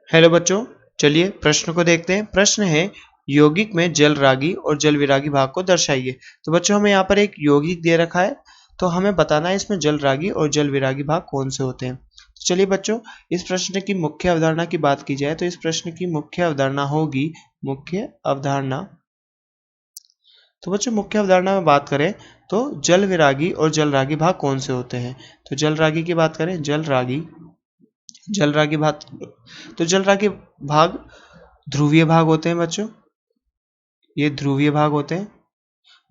Hello बच्चों, चलिए प्रश्न को देखते हैं। प्रश्न है यौगिक में जल रागी और जल विरागी भाग को दर्शाइए। तो बच्चों हमें यहाँ पर एक यौगिक दे रखा है, तो हमें बताना है इसमें जल रागी और जल विरागी भाग कौन से होते हैं। तो चलिए बच्चों, इस प्रश्न की मुख्य अवधारणा की बात की जाए तो इस प्रश्न की मुख्य अवधारणा होगी मुख्य अवधारणा। तो बच्चों मुख्य अवधारणा में बात करें तो जल विरागी और जल रागी भाग कौन से होते हैं। तो जल रागी की बात करें, जल रागी भाग, तो जल रागी भाग ध्रुवीय भाग होते हैं बच्चों। ये ध्रुवीय भाग होते हैं।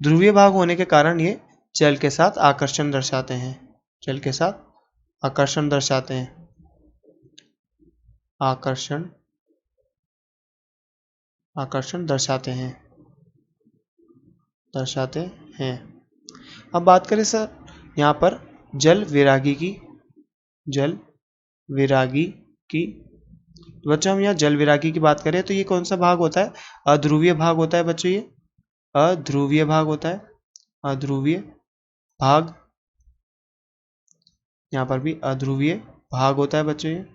ध्रुवीय भाग होने के कारण ये जल के साथ आकर्षण दर्शाते हैं। जल के साथ आकर्षण दर्शाते हैं। आकर्षण दर्शाते हैं। अब बात करें सर यहाँ पर जल विरागी की। बच्चों हम यहाँ जल विरागी की बात करें तो ये कौन सा भाग होता है? अध्रुवीय भाग होता है बच्चों। ये अध्रुवीय भाग होता है। अध्रुवीय भाग, यहाँ पर भी अध्रुवीय भाग होता है बच्चों। ये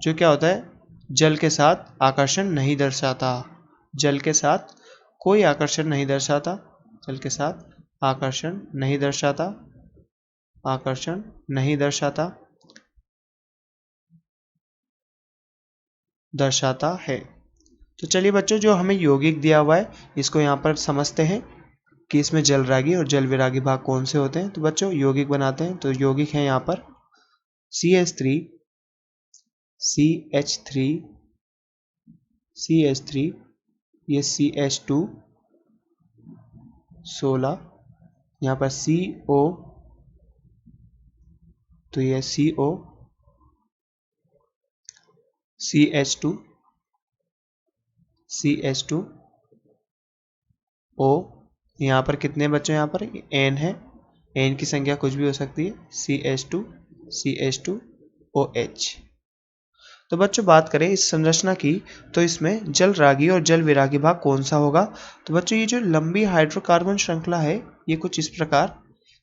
जो क्या होता है, जल के साथ आकर्षण नहीं दर्शाता। जल के साथ कोई आकर्षण नहीं दर्शाता। जल के साथ आकर्षण नहीं दर्शाता है। तो चलिए बच्चों, जो हमें यौगिक दिया हुआ है इसको यहाँ पर समझते हैं कि इसमें जल रागी और जल विरागी भाग कौन से होते हैं। तो बच्चों यौगिक बनाते हैं। तो यौगिक है यहाँ पर CH3, ये CH2 16, यहाँ पर CO, तो ये CO, CH2 O, यहाँ पर कितने बच्चों, यहाँ पर N है। N की संख्या कुछ भी हो सकती है। CH2 OH। तो बच्चों बात करें इस संरचना की तो इसमें जल रागी और जल विरागी भाग कौन सा होगा। तो बच्चों ये जो लंबी हाइड्रोकार्बन श्रृंखला है ये कुछ इस प्रकार,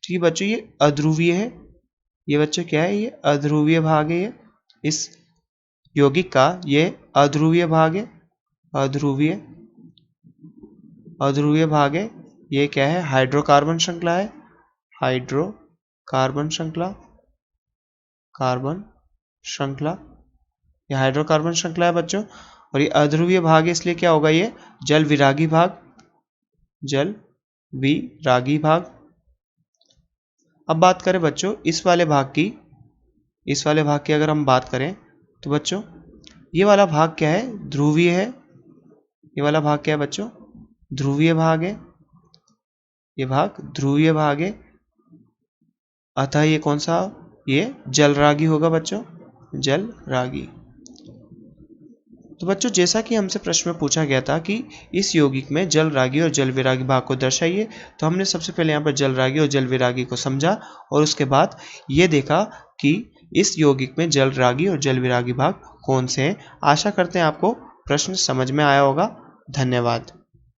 ठीक है बच्चों, ये अध्रुवीय है। ये बच्चों क्या है, ये अध्रुवीय भाग है। ये इस यौगिक का ये अध्रुवीय भाग है। अध्रुवीय भाग है। ये क्या है, हाइड्रोकार्बन श्रृंखला है। हाइड्रोकार्बन श्रृंखला, ये हाइड्रोकार्बन श्रृंखला है बच्चों। और ये अध्रुवीय भाग है, इसलिए क्या होगा, ये जल विरागी भाग। अब बात करें बच्चों इस वाले भाग की अगर हम बात करें तो बच्चों ये वाला भाग क्या है, ध्रुवीय है। ये वाला भाग क्या है बच्चों, ध्रुवीय भाग है। ये भाग ध्रुवीय भाग है, अतः ये कौन सा, ये जल रागी होगा बच्चों, जल रागी। तो बच्चों जैसा कि हमसे प्रश्न में पूछा गया था कि इस यौगिक में जल रागी और जल विरागी भाग को दर्शाइए, तो हमने सबसे पहले यहाँ पर जल रागी और जल विरागी को समझा और उसके बाद ये देखा कि इस यौगिक में जल रागी और जल विरागी भाग कौन से हैं। आशा करते हैं आपको प्रश्न समझ में आया होगा। धन्यवाद।